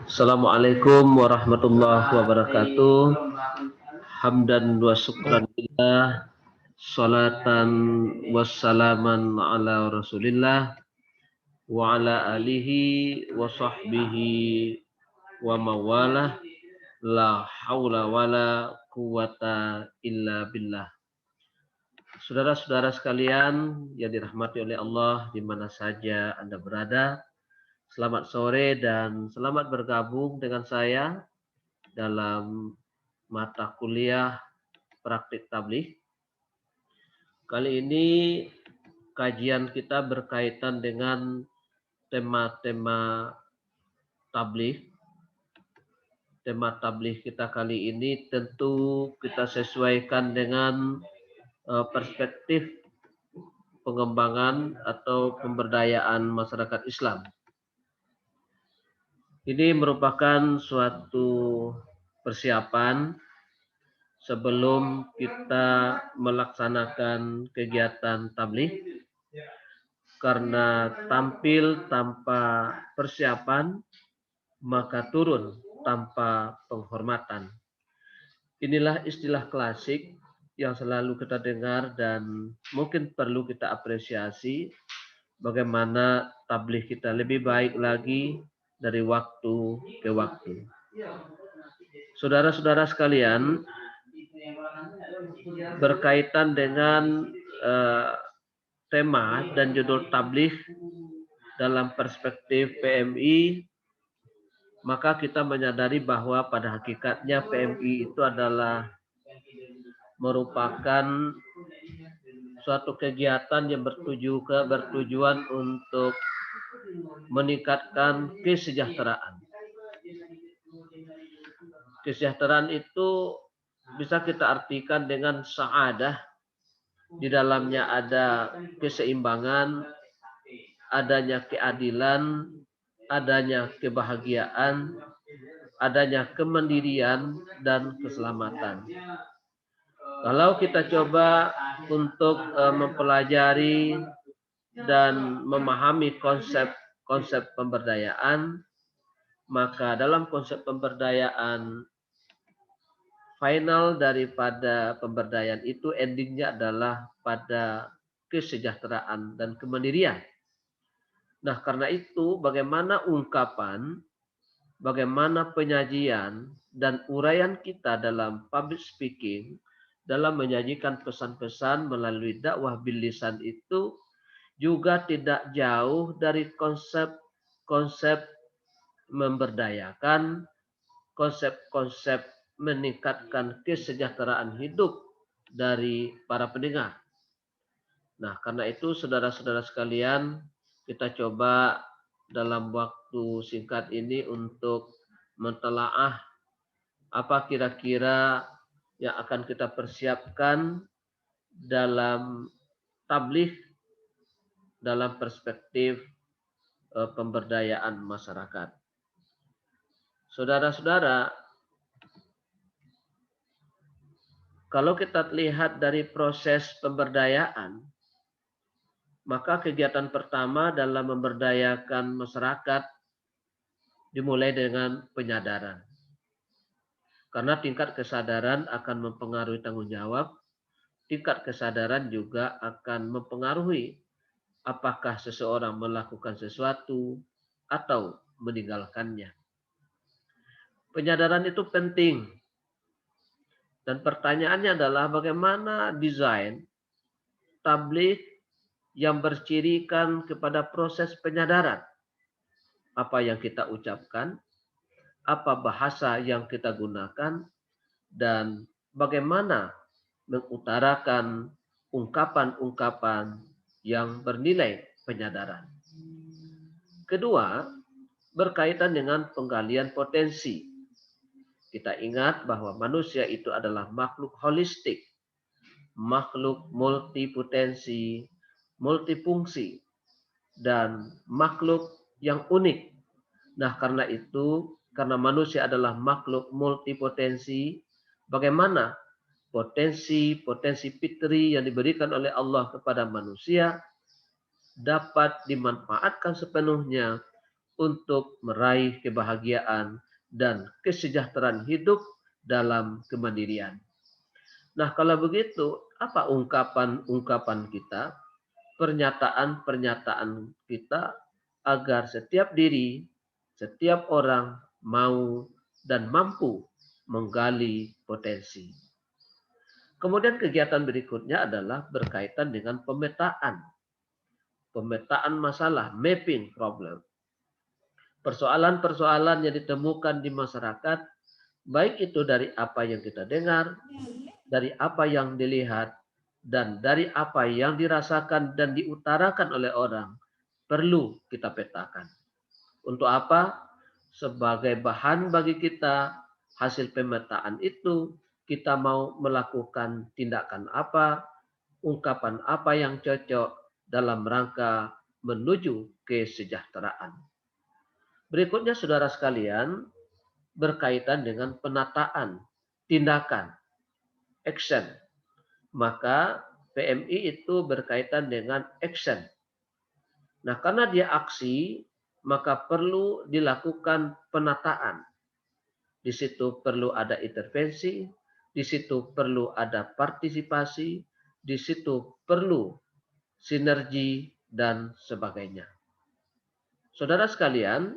Assalamualaikum warahmatullahi wabarakatuh. Hamdan wa syukran lillah, salatan wassalaman ala rasulillah wa ala alihi wa sahbihi wa mawalah, la haula wa la quwata illa billah. Saudara-saudara sekalian yang dirahmati oleh Allah di mana saja Anda berada, selamat sore dan selamat bergabung dengan saya dalam mata kuliah praktik tabligh. Kali ini kajian kita berkaitan dengan tema-tema tabligh. Tema tabligh kita kali ini tentu kita sesuaikan dengan perspektif pengembangan atau pemberdayaan masyarakat Islam. Ini merupakan suatu persiapan sebelum kita melaksanakan kegiatan tabligh, karena tampil tanpa persiapan maka turun tanpa penghormatan. Inilah istilah klasik yang selalu kita dengar dan mungkin perlu kita apresiasi bagaimana tabligh kita lebih baik lagi dari waktu ke waktu. Saudara-saudara sekalian, berkaitan dengan tema dan judul tabligh dalam perspektif PMI, maka kita menyadari bahwa pada hakikatnya PMI itu adalah merupakan suatu kegiatan yang bertujuan untuk meningkatkan kesejahteraan. Kesejahteraan itu bisa kita artikan dengan sa'adah. Di dalamnya ada keseimbangan, adanya keadilan, adanya kebahagiaan, adanya kemandirian dan keselamatan. Kalau kita coba untuk mempelajari dan memahami konsep pemberdayaan, maka dalam konsep pemberdayaan, final daripada pemberdayaan itu endingnya adalah pada kesejahteraan dan kemandirian. Nah, karena itu bagaimana ungkapan, bagaimana penyajian dan uraian kita dalam public speaking, dalam menyajikan pesan-pesan melalui dakwah bil lisan itu juga tidak jauh dari konsep-konsep memberdayakan, konsep-konsep meningkatkan kesejahteraan hidup dari para pendengar. Nah, karena itu saudara-saudara sekalian, kita coba dalam waktu singkat ini untuk mentelaah apa kira-kira yang akan kita persiapkan dalam tabligh dalam perspektif pemberdayaan masyarakat. Saudara-saudara, kalau kita lihat dari proses pemberdayaan, maka kegiatan pertama dalam memberdayakan masyarakat dimulai dengan penyadaran. Karena tingkat kesadaran akan mempengaruhi tanggung jawab, tingkat kesadaran juga akan mempengaruhi apakah seseorang melakukan sesuatu atau meninggalkannya. Penyadaran itu penting. Dan pertanyaannya adalah bagaimana desain tabligh yang bercirikan kepada proses penyadaran. Apa yang kita ucapkan, apa bahasa yang kita gunakan, dan bagaimana mengutarakan ungkapan-ungkapan yang bernilai penyadaran. Kedua, berkaitan dengan penggalian potensi. Kita ingat bahwa manusia itu adalah makhluk holistik, makhluk multipotensi, multifungsi, dan makhluk yang unik. Nah, karena itu, karena manusia adalah makhluk multipotensi, bagaimana potensi-potensi fitri yang diberikan oleh Allah kepada manusia dapat dimanfaatkan sepenuhnya untuk meraih kebahagiaan dan kesejahteraan hidup dalam kemandirian. Nah, kalau begitu, apa ungkapan-ungkapan kita, pernyataan-pernyataan kita agar setiap diri, setiap orang mau dan mampu menggali potensi. Kemudian kegiatan berikutnya adalah berkaitan dengan pemetaan masalah, mapping problem. Persoalan-persoalan yang ditemukan di masyarakat, baik itu dari apa yang kita dengar, dari apa yang dilihat, dan dari apa yang dirasakan dan diutarakan oleh orang, perlu kita petakan. Untuk apa? Sebagai bahan bagi kita, hasil pemetaan itu, kita mau melakukan tindakan apa, ungkapan apa yang cocok dalam rangka menuju kesejahteraan. Berikutnya saudara sekalian, berkaitan dengan penataan, tindakan, action. Maka PMI itu berkaitan dengan action. Nah, karena dia aksi, maka perlu dilakukan penataan. Di situ perlu ada intervensi, di situ perlu ada partisipasi, di situ perlu sinergi, dan sebagainya. Saudara sekalian,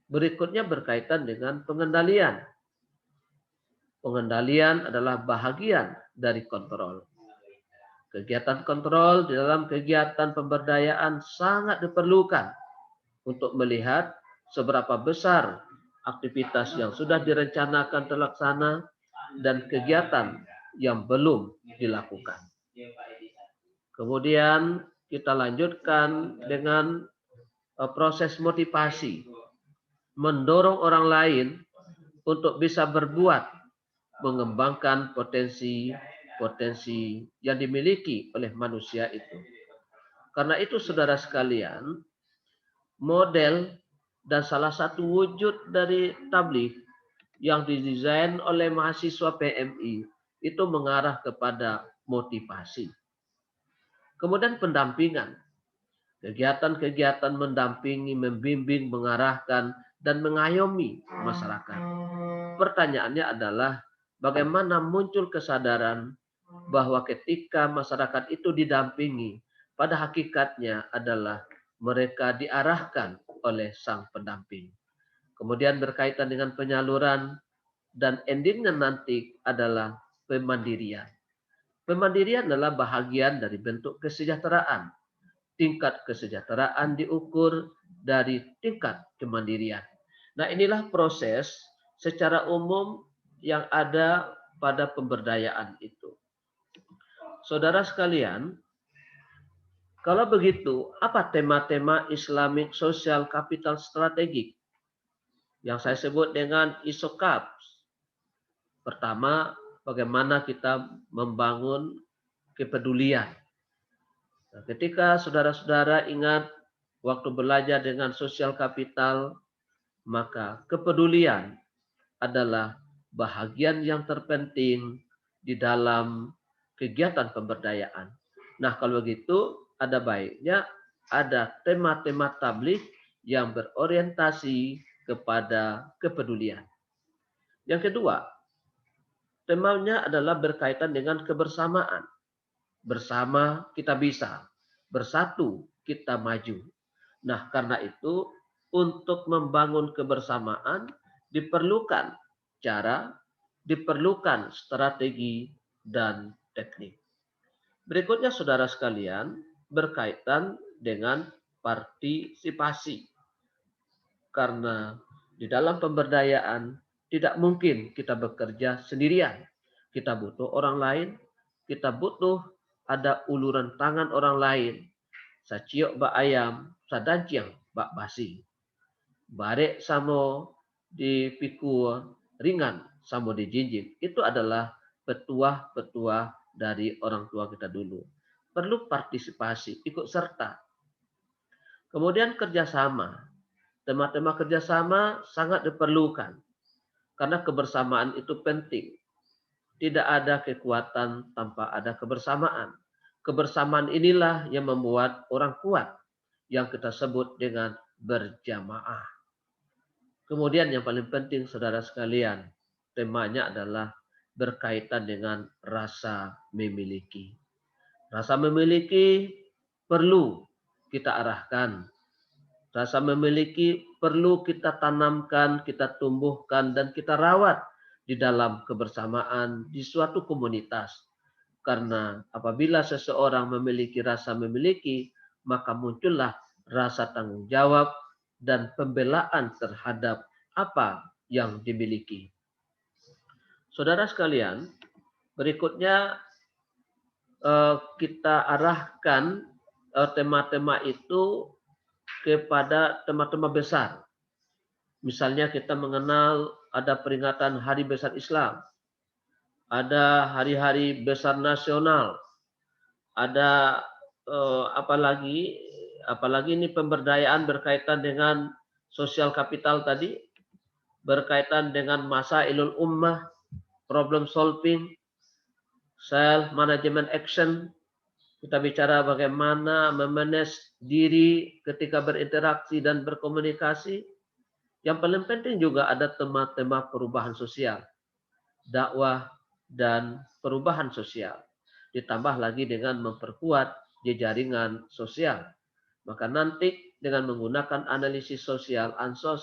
berikutnya berkaitan dengan pengendalian. Pengendalian adalah bahagian dari kontrol. Kegiatan kontrol di dalam kegiatan pemberdayaan sangat diperlukan untuk melihat seberapa besar aktivitas yang sudah direncanakan terlaksana dan kegiatan yang belum dilakukan. Kemudian kita lanjutkan dengan proses motivasi, mendorong orang lain untuk bisa berbuat, mengembangkan potensi yang dimiliki oleh manusia itu. Karena itu saudara sekalian, model dan salah satu wujud dari tabligh yang didesain oleh mahasiswa PMI itu mengarah kepada motivasi. Kemudian pendampingan. Kegiatan-kegiatan mendampingi, membimbing, mengarahkan, dan mengayomi masyarakat. Pertanyaannya adalah bagaimana muncul kesadaran bahwa ketika masyarakat itu didampingi, pada hakikatnya adalah mereka diarahkan oleh sang pendamping. Kemudian berkaitan dengan penyaluran dan endingnya nanti adalah pemandirian. Pemandirian adalah bahagian dari bentuk kesejahteraan. Tingkat kesejahteraan diukur dari tingkat kemandirian. Nah, inilah proses secara umum yang ada pada pemberdayaan itu. Saudara sekalian, kalau begitu, apa tema-tema Islamic Social Capital Strategic yang saya sebut dengan ISOCAP? Pertama, bagaimana kita membangun kepedulian. Nah, ketika saudara-saudara ingat waktu belajar dengan sosial kapital, maka kepedulian adalah bahagian yang terpenting di dalam kegiatan pemberdayaan. Nah, kalau begitu ada baiknya ada tema-tema tabligh yang berorientasi kepada kepedulian. Yang kedua, temanya adalah berkaitan dengan kebersamaan. Bersama kita bisa, bersatu kita maju. Nah, karena itu untuk membangun kebersamaan diperlukan cara, diperlukan strategi, dan teknik. Berikutnya saudara sekalian berkaitan dengan partisipasi. Karena di dalam pemberdayaan tidak mungkin kita bekerja sendirian. Kita butuh orang lain, kita butuh ada uluran tangan orang lain. Saciok bak ayam, sadanciang bak basi. Barek samo di piku ringan samo di jinjing. Itu adalah petuah-petuah dari orang tua kita dulu. Perlu partisipasi, ikut serta. Kemudian kerjasama. Tema-tema kerjasama sangat diperlukan. Karena kebersamaan itu penting. Tidak ada kekuatan tanpa ada kebersamaan. Kebersamaan inilah yang membuat orang kuat yang kita sebut dengan berjamaah. Kemudian yang paling penting saudara sekalian, temanya adalah berkaitan dengan rasa memiliki. Rasa memiliki perlu kita arahkan. Rasa memiliki perlu kita tanamkan, kita tumbuhkan, dan kita rawat di dalam kebersamaan di suatu komunitas. Karena apabila seseorang memiliki rasa memiliki, maka muncullah rasa tanggung jawab dan pembelaan terhadap apa yang dimiliki. Saudara sekalian, berikutnya kita arahkan tema-tema itu kepada tema-tema besar. Misalnya kita mengenal ada peringatan Hari Besar Islam, ada hari-hari besar nasional, ada apalagi ini pemberdayaan berkaitan dengan sosial kapital tadi, berkaitan dengan masailul ummah, problem solving, self management action. Kita bicara bagaimana memanage diri ketika berinteraksi dan berkomunikasi. Yang paling penting juga ada tema-tema perubahan sosial, dakwah dan perubahan sosial. Ditambah lagi dengan memperkuat jejaringan sosial. Maka nanti dengan menggunakan analisis sosial, ansos,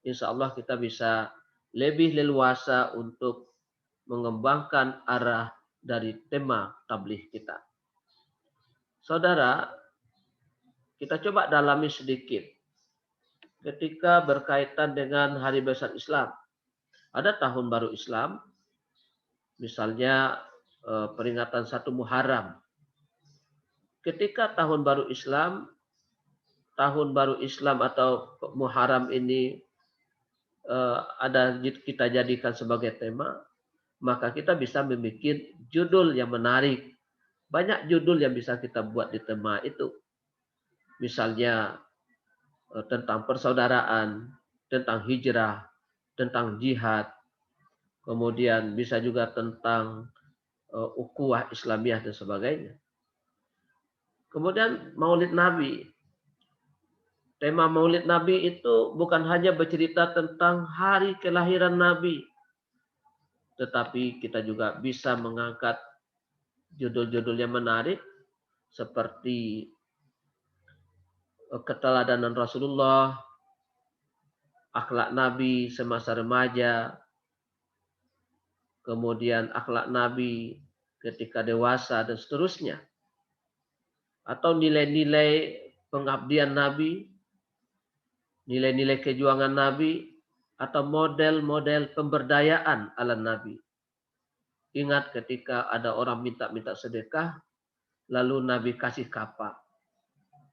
insya Allah kita bisa lebih leluasa untuk mengembangkan arah dari tema tabligh kita. Saudara, kita coba dalami sedikit. Ketika berkaitan dengan Hari Besar Islam, ada Tahun Baru Islam, misalnya peringatan 1 Muharram. Ketika Tahun Baru Islam atau Muharram ini ada kita jadikan sebagai tema, maka kita bisa membuat judul yang menarik. Banyak judul yang bisa kita buat di tema itu. Misalnya tentang persaudaraan, tentang hijrah, tentang jihad, kemudian bisa juga tentang ukhuwah Islamiyah dan sebagainya. Kemudian Maulid Nabi. Tema Maulid Nabi itu bukan hanya bercerita tentang hari kelahiran Nabi, tetapi kita juga bisa mengangkat judul-judul yang menarik seperti keteladanan Rasulullah, akhlak Nabi semasa remaja, kemudian akhlak Nabi ketika dewasa dan seterusnya. Atau nilai-nilai pengabdian Nabi, nilai-nilai kejuangan Nabi, atau model-model pemberdayaan ala Nabi. Ingat ketika ada orang minta-minta sedekah, lalu Nabi kasih kapak.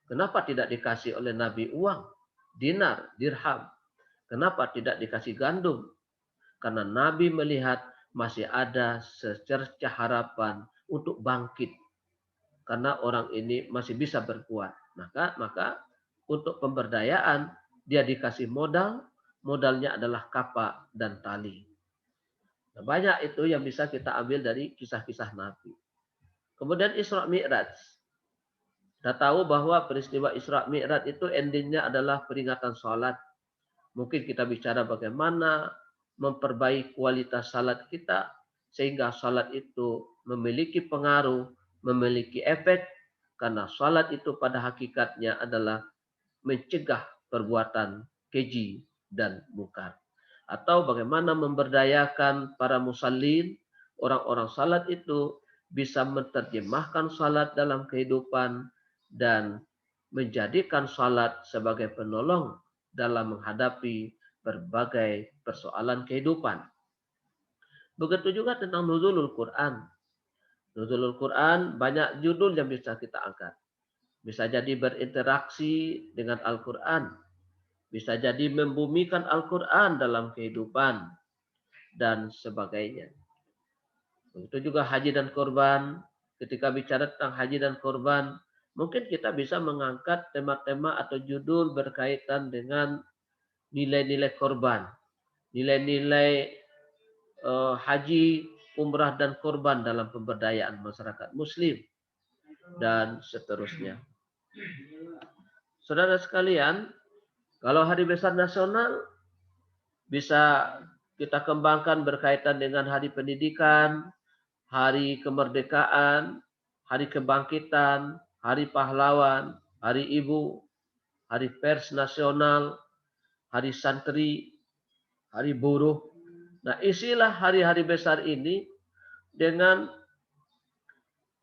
Kenapa tidak dikasih oleh Nabi uang, dinar, dirham? Kenapa tidak dikasih gandum? Karena Nabi melihat masih ada secercah harapan untuk bangkit. Karena orang ini masih bisa berbuat. Maka untuk pemberdayaan dia dikasih modal, modalnya adalah kapak dan tali. Nah, banyak itu yang bisa kita ambil dari kisah-kisah Nabi. Kemudian Isra Mi'raj. Kita tahu bahwa peristiwa Isra Mi'raj itu endingnya adalah peringatan salat. Mungkin kita bicara bagaimana memperbaiki kualitas salat kita sehingga salat itu memiliki pengaruh, memiliki efek, karena salat itu pada hakikatnya adalah mencegah perbuatan keji dan mungkar. Atau bagaimana memberdayakan para musallin, orang-orang salat itu bisa menerjemahkan salat dalam kehidupan dan menjadikan salat sebagai penolong dalam menghadapi berbagai persoalan kehidupan. Begitu juga tentang nuzulul Quran. Nuzulul Quran banyak judul yang bisa kita angkat. Bisa jadi berinteraksi dengan Al-Quran. Bisa jadi membumikan Al-Quran dalam kehidupan. Dan sebagainya. Begitu juga haji dan korban. Ketika bicara tentang haji dan korban, mungkin kita bisa mengangkat tema-tema atau judul berkaitan dengan nilai-nilai korban. Nilai-nilai haji, umrah, dan korban dalam pemberdayaan masyarakat muslim. Dan seterusnya. Saudara sekalian, kalau hari besar nasional, bisa kita kembangkan berkaitan dengan hari pendidikan, hari kemerdekaan, hari kebangkitan, hari pahlawan, hari ibu, hari pers nasional, hari santri, hari buruh. Nah, isilah hari-hari besar ini dengan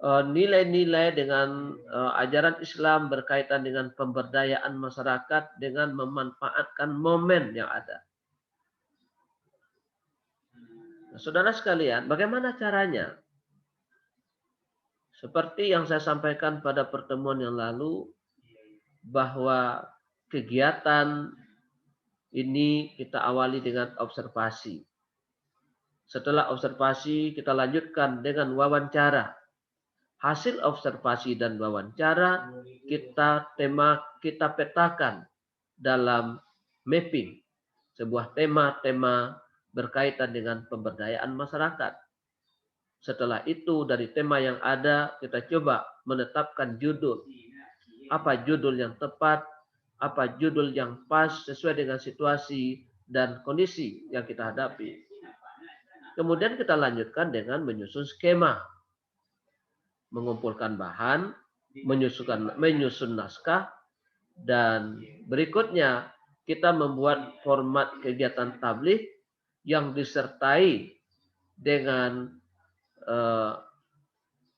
nilai-nilai, dengan ajaran Islam berkaitan dengan pemberdayaan masyarakat dengan memanfaatkan momen yang ada. Nah, saudara sekalian, bagaimana caranya? Seperti yang saya sampaikan pada pertemuan yang lalu, bahwa kegiatan ini kita awali dengan observasi. Setelah observasi, kita lanjutkan dengan wawancara. Hasil observasi dan wawancara kita petakan dalam mapping sebuah tema-tema berkaitan dengan pemberdayaan masyarakat. Setelah itu dari tema yang ada kita coba menetapkan judul. Apa judul yang tepat, apa judul yang pas sesuai dengan situasi dan kondisi yang kita hadapi. Kemudian kita lanjutkan dengan menyusun skema, mengumpulkan bahan, menyusun naskah, dan berikutnya kita membuat format kegiatan tabligh yang disertai dengan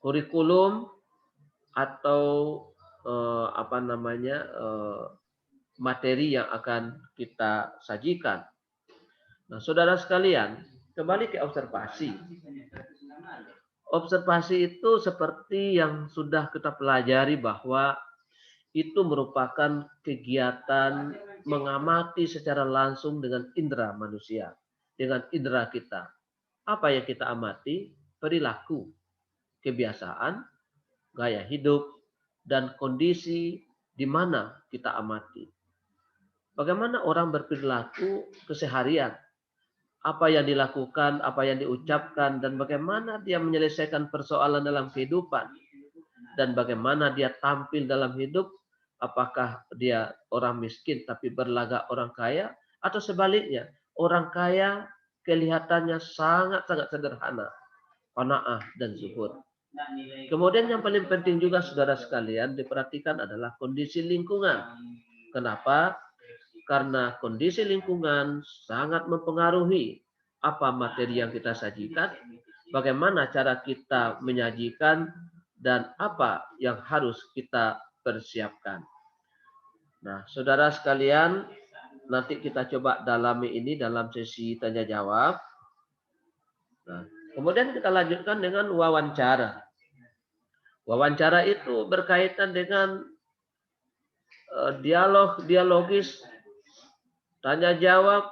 kurikulum atau materi yang akan kita sajikan. Nah, saudara sekalian, kembali ke observasi. Observasi itu seperti yang sudah kita pelajari bahwa itu merupakan kegiatan mengamati secara langsung dengan indera manusia, dengan indera kita. Apa yang kita amati? Perilaku, kebiasaan, gaya hidup, dan kondisi di mana kita amati. Bagaimana orang berperilaku keseharian, apa yang dilakukan, apa yang diucapkan, dan bagaimana dia menyelesaikan persoalan dalam kehidupan, dan bagaimana dia tampil dalam hidup, apakah dia orang miskin tapi berlagak orang kaya, atau sebaliknya, orang kaya kelihatannya sangat-sangat sederhana, qanaah dan zuhud. Kemudian yang paling penting juga saudara sekalian diperhatikan adalah kondisi lingkungan. Kenapa? Karena kondisi lingkungan sangat mempengaruhi apa materi yang kita sajikan, bagaimana cara kita menyajikan, dan apa yang harus kita persiapkan. Nah, saudara sekalian, nanti kita coba dalami ini dalam sesi tanya jawab. Nah, kemudian kita lanjutkan dengan wawancara. Wawancara itu berkaitan dengan dialogis, tanya jawab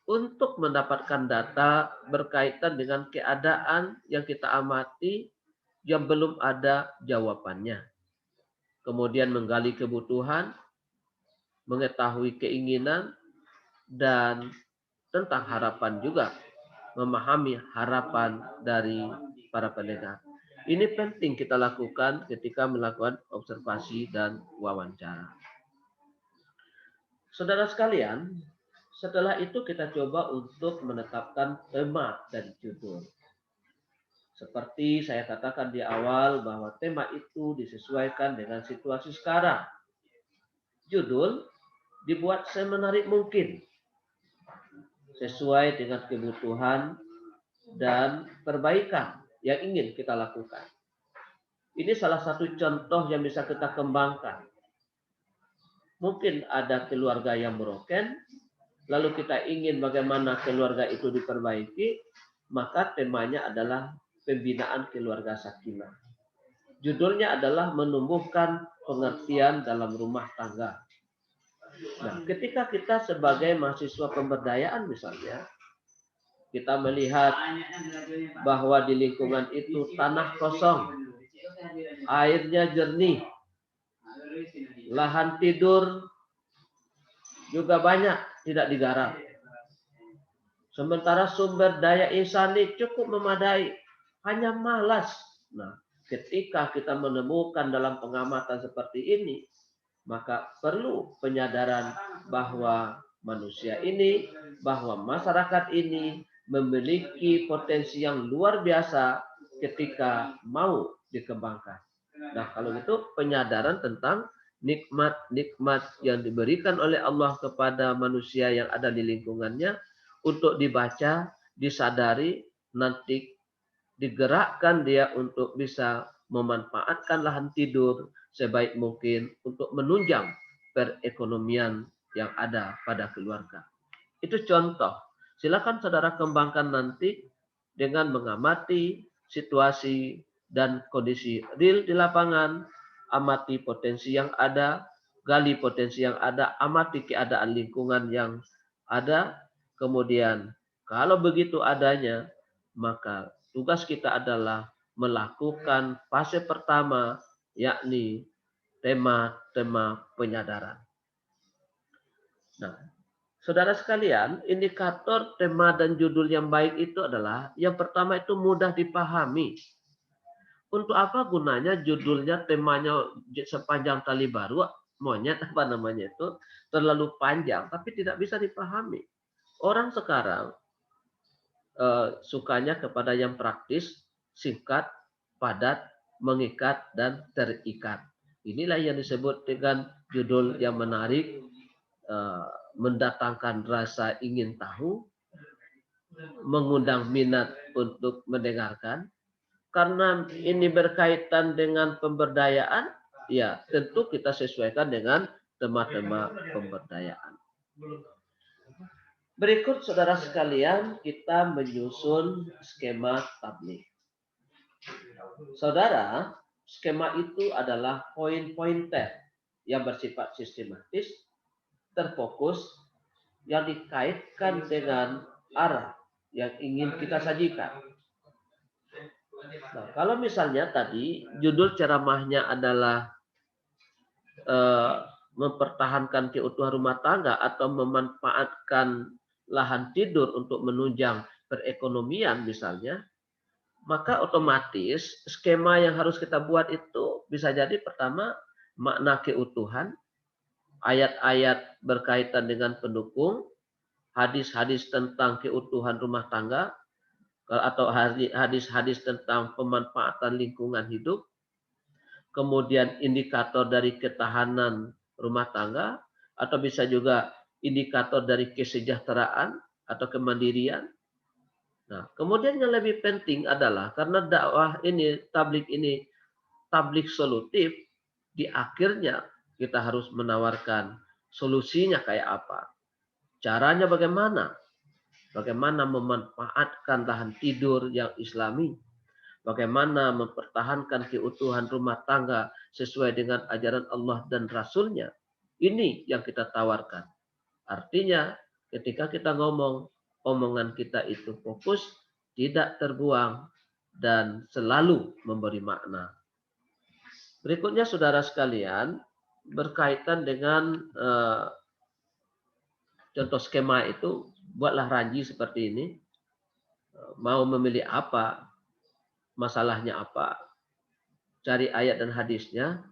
untuk mendapatkan data berkaitan dengan keadaan yang kita amati yang belum ada jawabannya. Kemudian menggali kebutuhan, mengetahui keinginan, dan tentang harapan juga, memahami harapan dari para pendengar. Ini penting kita lakukan ketika melakukan observasi dan wawancara. Saudara sekalian, setelah itu kita coba untuk menetapkan tema dan judul. Seperti saya katakan di awal bahwa tema itu disesuaikan dengan situasi sekarang. Judul dibuat semenarik mungkin, sesuai dengan kebutuhan dan perbaikan yang ingin kita lakukan. Ini salah satu contoh yang bisa kita kembangkan. Mungkin ada keluarga yang broken, lalu kita ingin bagaimana keluarga itu diperbaiki, maka temanya adalah pembinaan keluarga sakinah. Judulnya adalah menumbuhkan pengertian dalam rumah tangga. Nah, ketika kita sebagai mahasiswa pemberdayaan misalnya, kita melihat bahwa di lingkungan itu tanah kosong, airnya jernih, lahan tidur juga banyak tidak digarap. Sementara sumber daya insani cukup memadai, hanya malas. Nah, ketika kita menemukan dalam pengamatan seperti ini, maka perlu penyadaran bahwa manusia ini, bahwa masyarakat ini memiliki potensi yang luar biasa ketika mau dikembangkan. Nah, kalau itu penyadaran tentang nikmat-nikmat yang diberikan oleh Allah kepada manusia yang ada di lingkungannya untuk dibaca, disadari, nanti digerakkan dia untuk bisa memanfaatkan lahan tidur sebaik mungkin untuk menunjang perekonomian yang ada pada keluarga. Itu contoh. Silakan saudara kembangkan nanti dengan mengamati situasi dan kondisi real di lapangan, amati potensi yang ada, gali potensi yang ada, amati keadaan lingkungan yang ada, kemudian kalau begitu adanya, maka tugas kita adalah melakukan fase pertama, yakni tema-tema penyadaran. Nah, saudara sekalian, indikator tema dan judul yang baik itu adalah yang pertama itu mudah dipahami. Untuk apa gunanya judulnya, temanya sepanjang tali baru, monyet apa namanya itu, terlalu panjang, tapi tidak bisa dipahami. Orang sekarang sukanya kepada yang praktis, singkat, padat, mengikat, dan terikat. Inilah yang disebut dengan judul yang menarik, mendatangkan rasa ingin tahu, mengundang minat untuk mendengarkan. Karena ini berkaitan dengan pemberdayaan, ya tentu kita sesuaikan dengan tema-tema pemberdayaan. Berikut saudara sekalian, kita menyusun skema tablik. Saudara, skema itu adalah poin-poin yang bersifat sistematis, terfokus, yang dikaitkan dengan arah yang ingin kita sajikan. Nah, kalau misalnya tadi judul ceramahnya adalah mempertahankan keutuhan rumah tangga atau memanfaatkan lahan tidur untuk menunjang perekonomian misalnya, maka otomatis skema yang harus kita buat itu bisa jadi pertama makna keutuhan, ayat-ayat berkaitan dengan pendukung, hadis-hadis tentang keutuhan rumah tangga, atau hadis-hadis tentang pemanfaatan lingkungan hidup, kemudian indikator dari ketahanan rumah tangga, atau bisa juga indikator dari kesejahteraan atau kemandirian. Nah, kemudian yang lebih penting adalah karena dakwah ini, tablik solutif, di akhirnya kita harus menawarkan solusinya kayak apa. Caranya bagaimana? Bagaimana memanfaatkan lahan tidur yang islami, bagaimana mempertahankan keutuhan rumah tangga sesuai dengan ajaran Allah dan Rasul-Nya. Ini yang kita tawarkan. Artinya ketika kita ngomong, omongan kita itu fokus, tidak terbuang, dan selalu memberi makna. Berikutnya saudara sekalian, berkaitan dengan contoh skema itu, buatlah ranji seperti ini. Mau memilih apa, masalahnya apa, cari ayat dan hadisnya,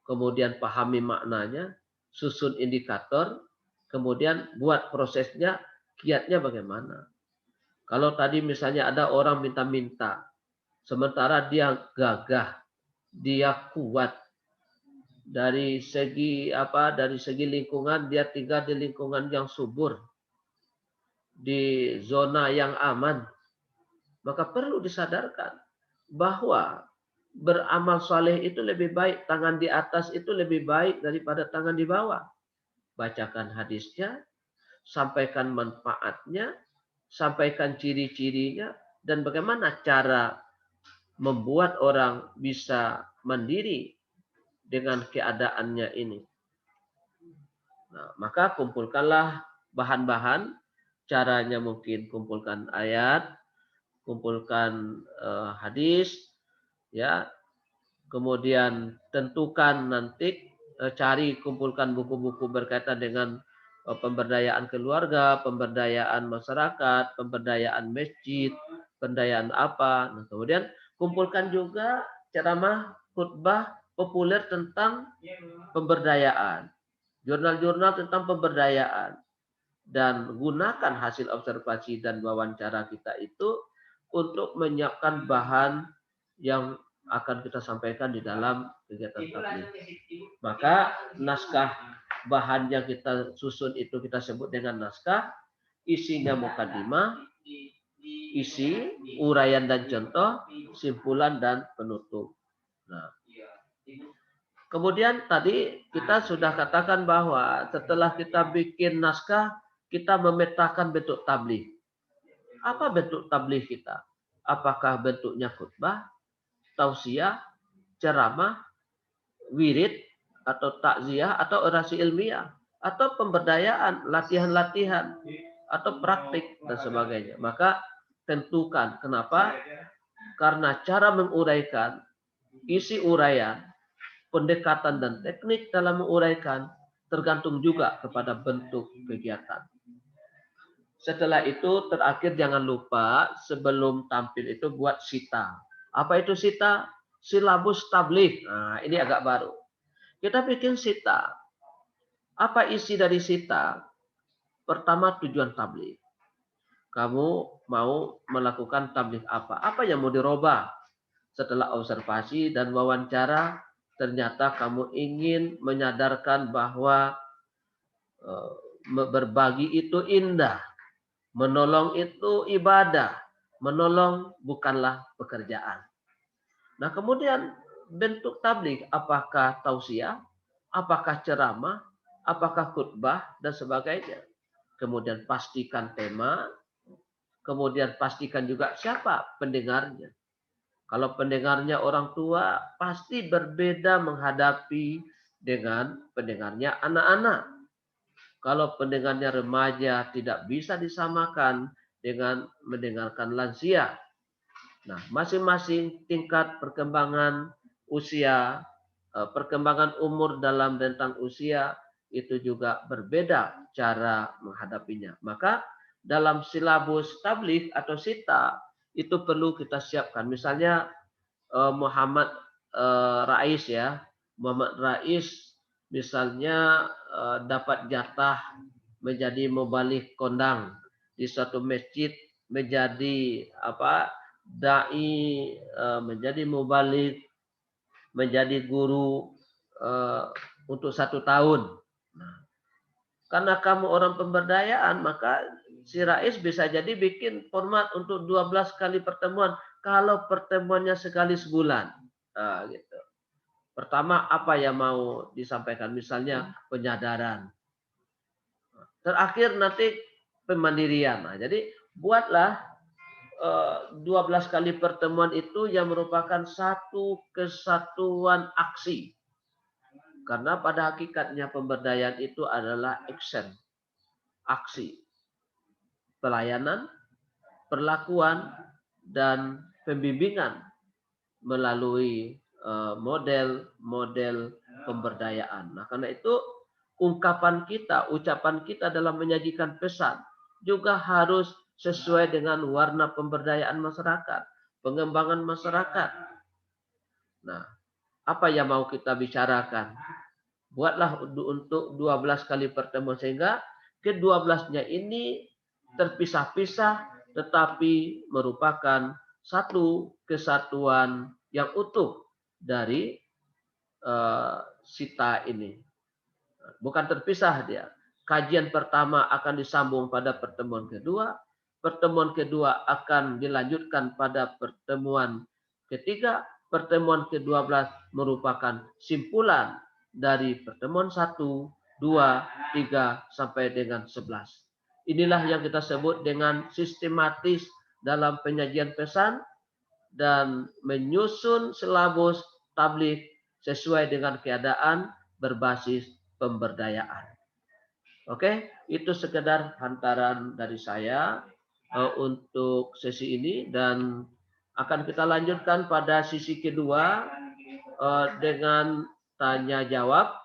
kemudian pahami maknanya, susun indikator, kemudian buat prosesnya, kiatnya bagaimana. Kalau tadi misalnya ada orang minta-minta, sementara dia gagah, dia kuat, dari segi lingkungan, dia tinggal di lingkungan yang subur, di zona yang aman, maka perlu disadarkan bahwa beramal soleh itu lebih baik, tangan di atas itu lebih baik daripada tangan di bawah. Bacakan hadisnya, sampaikan manfaatnya, sampaikan ciri-cirinya, dan bagaimana cara membuat orang bisa mandiri dengan keadaannya ini. Nah, maka kumpulkanlah bahan-bahan, caranya mungkin kumpulkan ayat, kumpulkan hadis, ya, kemudian tentukan nanti, cari kumpulkan buku-buku berkaitan dengan pemberdayaan keluarga, pemberdayaan masyarakat, pemberdayaan masjid, pemberdayaan apa. Nah, kemudian kumpulkan juga ceramah khutbah populer tentang pemberdayaan, jurnal-jurnal tentang pemberdayaan. dan gunakan hasil observasi dan wawancara kita itu untuk menyiapkan bahan yang akan kita sampaikan di dalam kegiatan tabligh. Maka naskah bahan yang kita susun itu kita sebut dengan naskah, isinya mukadimah, isi, uraian dan contoh, simpulan dan penutup. Nah, kemudian tadi kita sudah katakan bahwa setelah kita bikin naskah, kita memetakan bentuk tabligh. Apa bentuk tabligh kita? Apakah bentuknya khutbah, tausiah, ceramah, wirid, atau takziah, atau orasi ilmiah, atau pemberdayaan, latihan-latihan, atau praktik, dan sebagainya. Maka tentukan. Kenapa? Karena cara menguraikan, isi uraian, pendekatan dan teknik dalam menguraikan tergantung juga kepada bentuk kegiatan. Setelah itu terakhir jangan lupa sebelum tampil itu buat sita. Apa itu sita? Silabus tabligh. Nah, ini agak baru. Kita bikin sita. Apa isi dari sita? Pertama, tujuan tabligh. Kamu mau melakukan tabligh apa? Apa yang mau dirubah? Setelah observasi dan wawancara, ternyata kamu ingin menyadarkan bahwa berbagi itu indah, menolong itu ibadah, menolong bukanlah pekerjaan. Nah, kemudian bentuk tabligh, apakah tausiah, apakah ceramah, apakah khutbah, dan sebagainya. Kemudian pastikan tema, kemudian pastikan juga siapa pendengarnya. Kalau pendengarnya orang tua, pasti berbeda menghadapi dengan pendengarnya anak-anak. Kalau pendengarnya remaja, tidak bisa disamakan dengan mendengarkan lansia. Nah, masing-masing tingkat perkembangan usia, perkembangan umur dalam rentang usia, itu juga berbeda cara menghadapinya. Maka dalam silabus tabligh atau sita, itu perlu kita siapkan. Misalnya Muhammad Rais ya, Muhammad Rais misalnya dapat jatah menjadi mubalik kondang di suatu masjid, menjadi dai, menjadi mubalik, menjadi guru untuk 1 tahun. Nah, karena kamu orang pemberdayaan, maka si Rais bisa jadi bikin format untuk 12 kali pertemuan. Kalau pertemuannya sekali sebulan. Nah, gitu. Pertama, apa yang mau disampaikan? Misalnya penyadaran. Terakhir nanti pemandirian. Nah, jadi buatlah 12 kali pertemuan itu yang merupakan satu kesatuan aksi. Karena pada hakikatnya pemberdayaan itu adalah action, aksi, pelayanan, perlakuan, dan pembimbingan melalui model-model pemberdayaan. Nah, karena itu ungkapan kita, ucapan kita dalam menyajikan pesan juga harus sesuai dengan warna pemberdayaan masyarakat, pengembangan masyarakat. Nah, apa yang mau kita bicarakan? Buatlah untuk 12 kali pertemuan sehingga ke-12-nya ini terpisah-pisah tetapi merupakan satu kesatuan yang utuh dari sita ini. Bukan terpisah dia. Kajian pertama akan disambung pada pertemuan kedua. Pertemuan kedua akan dilanjutkan pada pertemuan ketiga. Pertemuan ke-12 merupakan simpulan dari pertemuan 1, 2, 3, sampai dengan 11. Inilah yang kita sebut dengan sistematis dalam penyajian pesan dan menyusun silabus tabligh sesuai dengan keadaan berbasis pemberdayaan. Oke, itu sekedar hantaran dari saya untuk sesi ini dan akan kita lanjutkan pada sisi kedua dengan tanya jawab.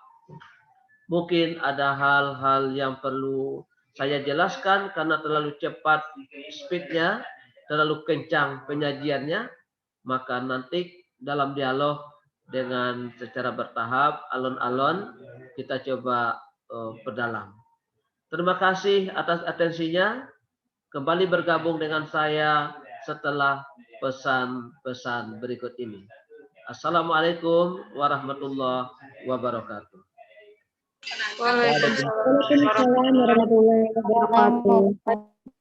Mungkin ada hal-hal yang perlu saya jelaskan karena terlalu cepat speednya, terlalu kencang penyajiannya, maka nanti dalam dialog dengan secara bertahap, alon-alon kita coba perdalam. Terima kasih atas atensinya. Kembali bergabung dengan saya setelah pesan-pesan berikut ini. Assalamualaikum warahmatullahi wabarakatuh. Waalaikumsalam Waalaikumsalam warahmatullahi wabarakatuh.